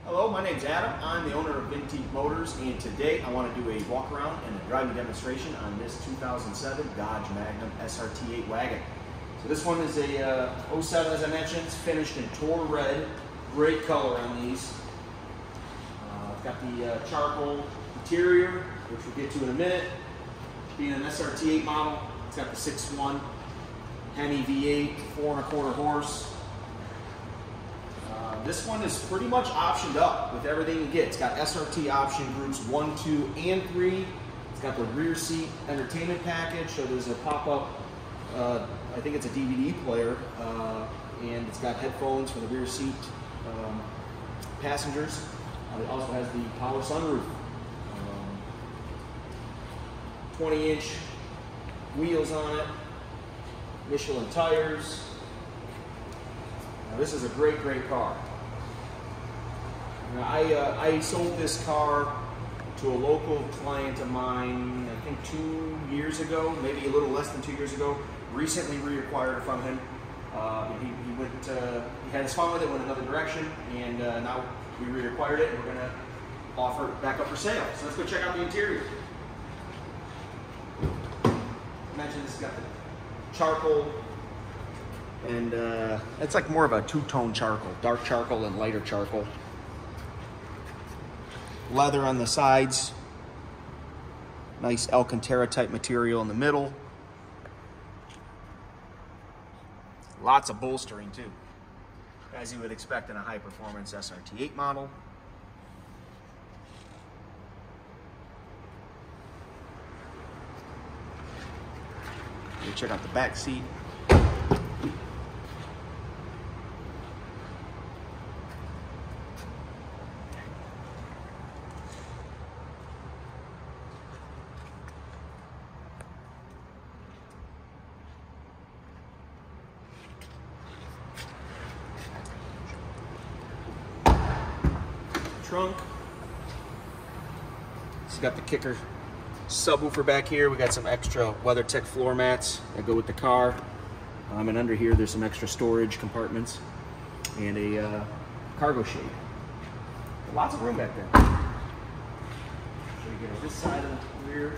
Hello, my name's Adam. I'm the owner of Vintique Motors, and today I want to do a walk around and a driving demonstration on this 2007 Dodge Magnum SRT8 wagon. So this one is a 07, as I mentioned. It's finished in Tor red. Great color on these. It's got the charcoal interior, which we'll get to in a minute. Being an SRT8 model, it's got the 6.1 Hemi V8, 4.25 horse. This one is pretty much optioned up with everything you get. It's got SRT option groups 1, 2, and 3. It's got the rear seat entertainment package, so there's a pop-up, I think it's a DVD player, and it's got headphones for the rear seat passengers. It also has the power sunroof. 20-inch wheels on it, Michelin tires. Now, this is a great, great car. Now, I sold this car to a local client of mine, I think 2 years ago, maybe a little less than 2 years ago. Recently reacquired it from him. He had his fun with it, went another direction, and now we reacquired it, and we're going to offer it back up for sale. So let's go check out the interior. I mentioned this has got the charcoal, and it's like more of a two-tone charcoal, dark charcoal and lighter charcoal. Leather on the sides, nice Alcantara type material in the middle. Lots of bolstering too, as you would expect in a high-performance SRT8 model. Check out the back seat. Trunk. It's got the kicker subwoofer back here. We got some extra WeatherTech floor mats that go with the car. And under here there's some extra storage compartments and a cargo shade. Lots of room back there. Show you guys this side of the rear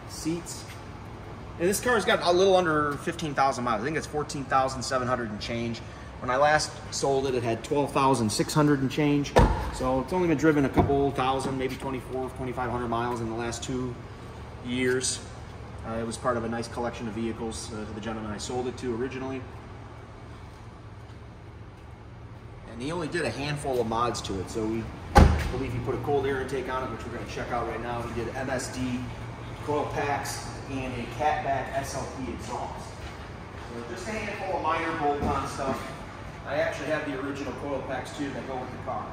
seats. And this car's got a little under 15,000 miles. I think it's 14,700 and change. When I last sold it, it had 12,600 and change. So it's only been driven a couple thousand, maybe 2,500 miles in the last 2 years. It was part of a nice collection of vehicles to the gentleman I sold it to originally. And he only did a handful of mods to it. So we believe he put a cold air intake on it, which we're going to check out right now. He did MSD coil packs and a catback SLP exhaust. So just a handful of minor bolt-on stuff. I actually have the original coil packs too that go with the car.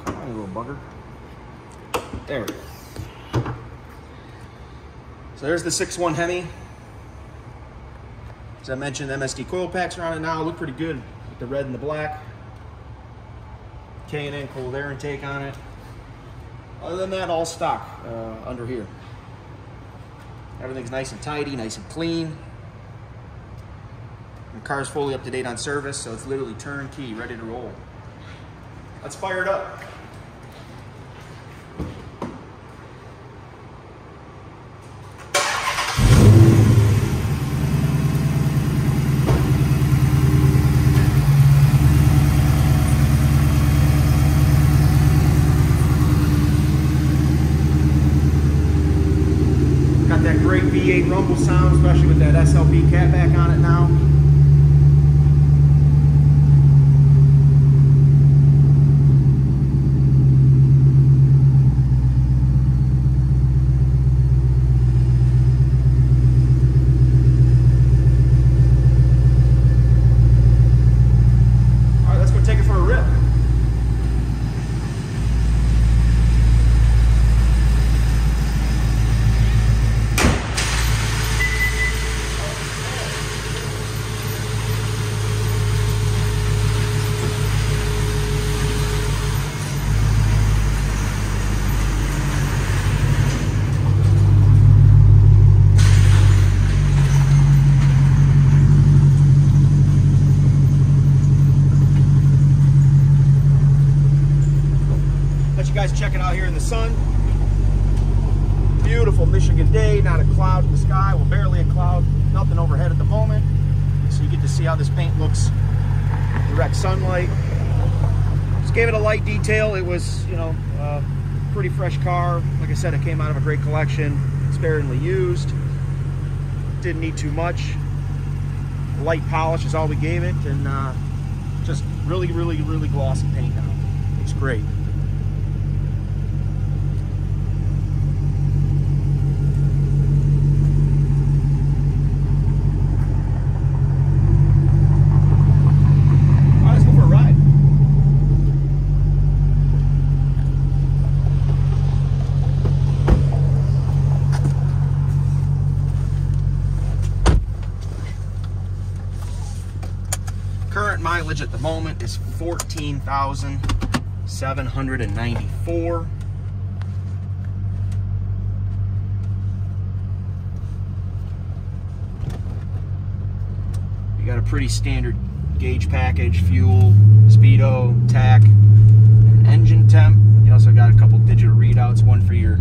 Come on, you little bugger. There we go. So there's the 6.1 Hemi. As I mentioned, MSD coil packs are on it now. Look pretty good with the red and the black. K&N cold air intake on it. Other than that, all stock under here. Everything's nice and tidy, nice and clean. The car's fully up to date on service, so it's literally turnkey, ready to roll. Let's fire it up. That great V8 rumble sound, especially with that SLP catback on it now. All right, let's go take it for a rip. guys check it out here in the sun. Beautiful Michigan day, not a cloud in the sky, well, barely a cloud, nothing overhead at the moment. So you get to see how this paint looks in direct sunlight. Just gave it a light detail. It was, you know, pretty fresh car. Like I said, it came out of a great collection, sparingly used. Didn't need too much. Light polish is all we gave it, and just really glossy paint now. Looks great. All right, let's go for a ride. Current mileage at the moment is 14,794. You got a pretty standard gauge package: fuel, speedo, tack, and engine temp. You also got a couple digital readouts, one for your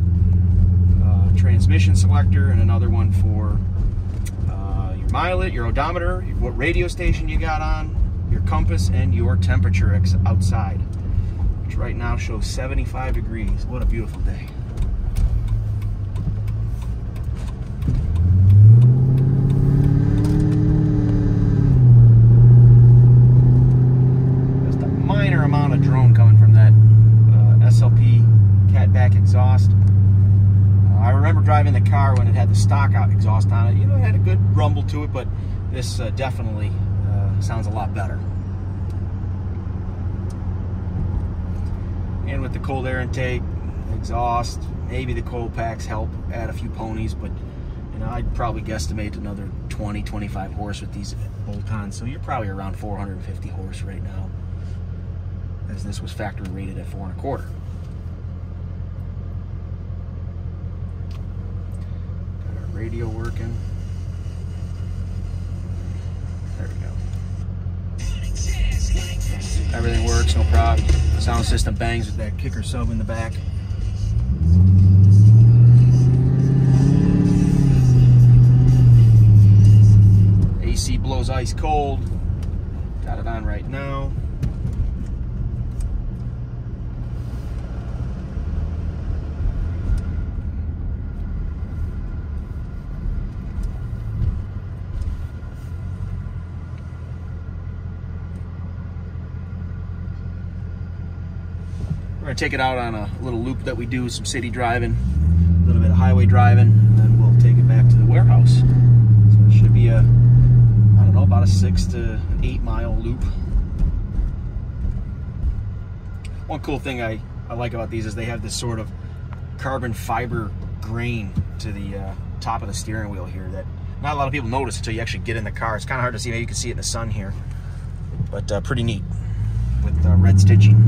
transmission selector and another one for your mileage, your odometer, what radio station you got on, your compass, and your temperature outside, which right now shows 75 degrees. What a beautiful day. Just a minor amount of drone coming from that SLP catback exhaust. I remember driving the car when it had the stock out exhaust on it. You know, it had a good rumble to it, but this definitely sounds a lot better. And with the cold air intake, exhaust, maybe the cold packs help add a few ponies, but you know, I'd probably guesstimate another 20-25 horse with these bolt-ons. So you're probably around 450 horse right now, as this was factory rated at 4 1/4. Got our radio working. There we go. Everything works, no problem. The sound system bangs with that kicker sub in the back. AC blows ice cold. Got it on right now. We're gonna take it out on a little loop that we do, some city driving, a little bit of highway driving, and then we'll take it back to the warehouse. So it should be a, I don't know, about a 6 to 8 mile loop. One cool thing I like about these is they have this sort of carbon fiber grain to the top of the steering wheel here that not a lot of people notice until you actually get in the car. It's kind of hard to see. Maybe you can see it in the sun here, but pretty neat with red stitching.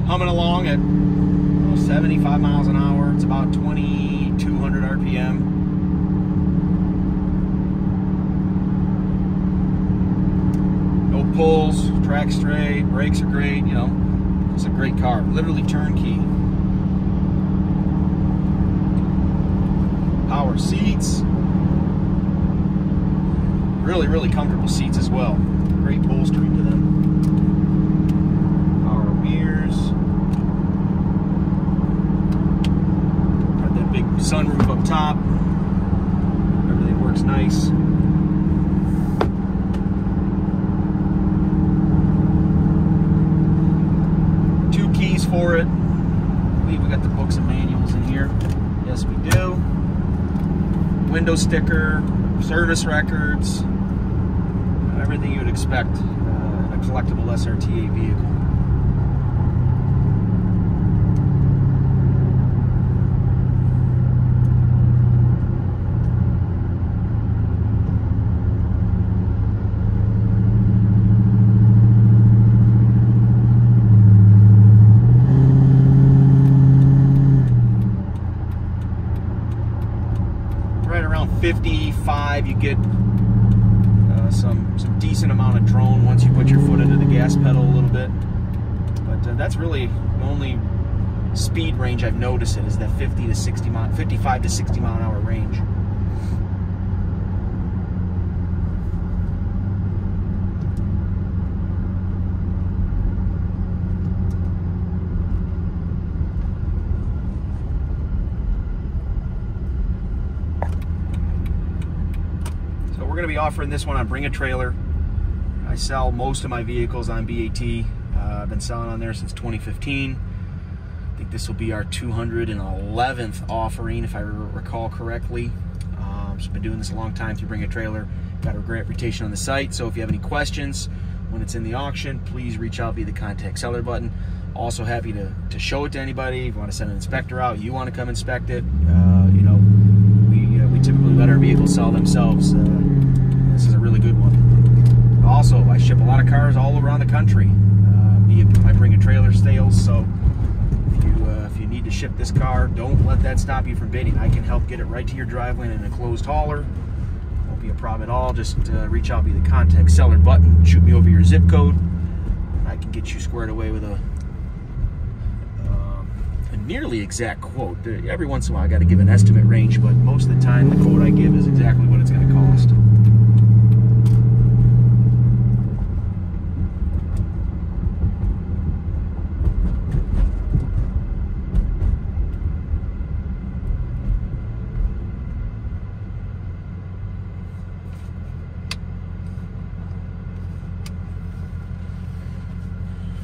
Humming along at 75 miles an hour. It's about 2,200 RPM. No pulls, track straight, brakes are great, you know. It's a great car, literally turnkey. Power seats. Really comfortable seats as well. Great bolstering to them. Power mirrors. Got that big sunroof up top. Everything works nice. Two keys for it. I believe we got the books and manuals in here. Yes, we do. Window sticker, service records, everything you would expect in a collectible SRT8 vehicle. 55, you get some decent amount of drone once you put your foot into the gas pedal a little bit. But that's really the only speed range I've noticed is that 55 to 60 mile an hour range. So we're going to be offering this one on Bring a Trailer. I sell most of my vehicles on BAT. I've been selling on there since 2015. I think this will be our 211th offering, if I recall correctly. I've been doing this a long time through Bring a Trailer. Got a great reputation on the site, so if you have any questions when it's in the auction, please reach out via the contact seller button. Also happy to show it to anybody. If you want to send an inspector out, you want to come inspect it, you know, we typically let our vehicles sell themselves. This is a really good one. Also, I ship a lot of cars all around the country via my Bring a Trailer sales, so if you need to ship this car, don't let that stop you from bidding. I can help get it right to your driveway in a closed hauler. Won't be a problem at all. Just reach out via the contact seller button, shoot me over your zip code, and I can get you squared away with a nearly exact quote. Every once in a while I got to give an estimate range, but most of the time the quote I give is exactly what it's going to cost.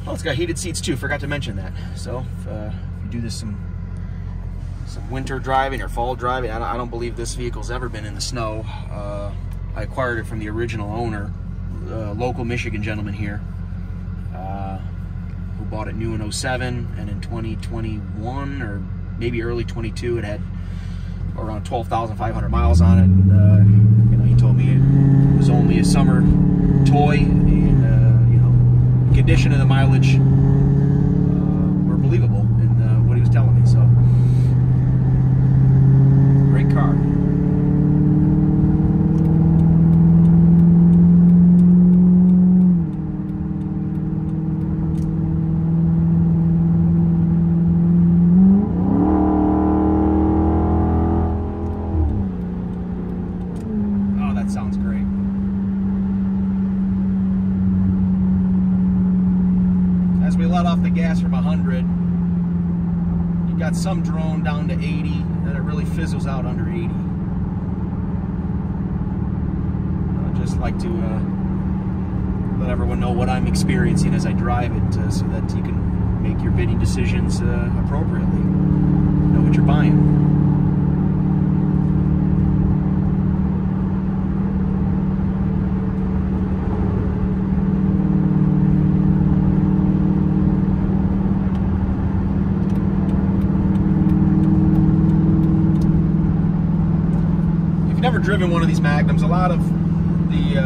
Oh, it's got heated seats too, forgot to mention that. So if you do this some winter driving or fall driving, I don't believe this vehicle's ever been in the snow. I acquired it from the original owner, local Michigan gentleman here, who bought it new in 07, and in 2021 or maybe early 22 it had around 12,500 miles on it. And, you know, he told me it was only a summer toy, and condition of the mileage were believable in what he was telling me. So, great car. Oh, that sounds great. As we let off the gas from 100, you got some drone down to 80, then it really fizzles out under 80. I'd just like to let everyone know what I'm experiencing as I drive it, so that you can make your bidding decisions appropriately. Know what you're buying. Never driven one of these Magnums. A lot of the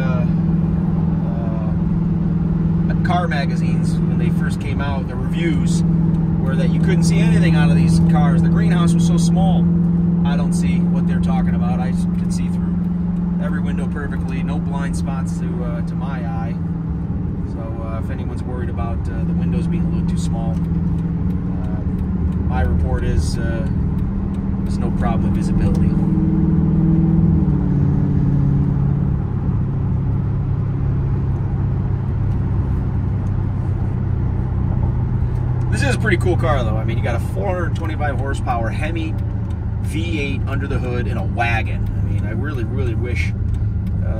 car magazines, when they first came out, the reviews were that you couldn't see anything out of these cars. The greenhouse was so small. I don't see what they're talking about. I can see through every window perfectly. No blind spots to my eye. So if anyone's worried about the windows being a little too small, my report is there's no problem with visibility. This is a pretty cool car though. I mean, you got a 425 horsepower Hemi V8 under the hood in a wagon. I mean, I really, really wish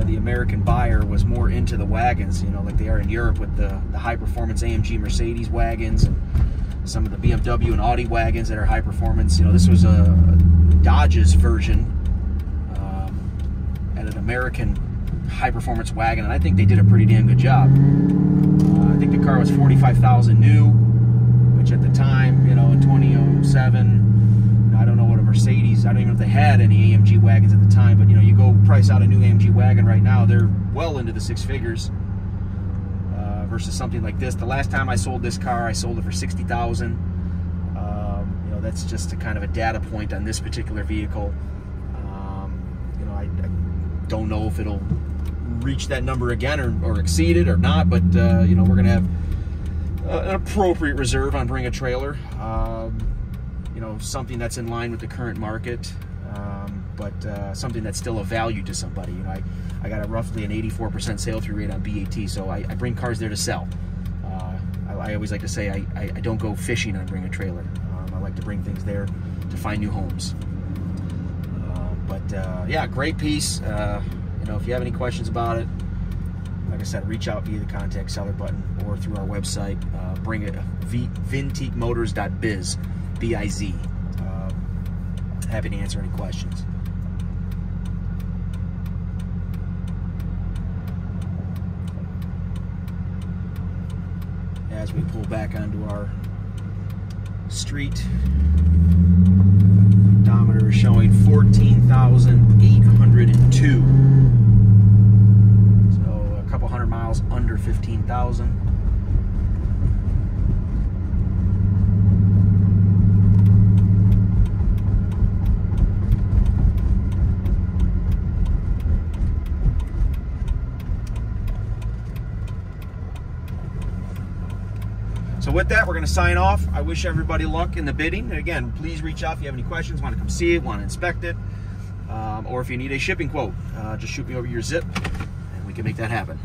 the American buyer was more into the wagons, you know, like they are in Europe with the high performance AMG Mercedes wagons and some of the BMW and Audi wagons that are high performance. You know, this was a Dodge's version at an American high performance wagon, and I think they did a pretty damn good job. I think the car was $45,000 new, which at the time, you know, in 2007, I don't know what a Mercedes, I don't even know if they had any AMG wagons at the time, but you know, you go price out a new AMG wagon right now, they're well into the six figures versus something like this. The last time I sold this car, I sold it for $60,000. You know, that's just a kind of a data point on this particular vehicle. You know, I don't know if it'll reach that number again or exceed it or not, but you know, we're gonna have an appropriate reserve on Bring a Trailer. You know, something that's in line with the current market, but something that's still of value to somebody. You know, I got roughly an 84% sale through rate on BAT, so I bring cars there to sell. I always like to say I don't go fishing on Bring a Trailer. I like to bring things there to find new homes. Yeah, great piece. You know, if you have any questions about it, like I said, reach out via the contact seller button or through our website. Bring it vintiquemotors.biz, B-I-Z. Happy to answer any questions. As we pull back onto our street, odometer is showing 14,802. So a couple hundred miles under 15,000. So with that, we're going to sign off. I wish everybody luck in the bidding. And again, please reach out if you have any questions, want to come see it, want to inspect it, or if you need a shipping quote, just shoot me over your zip and we can make that happen.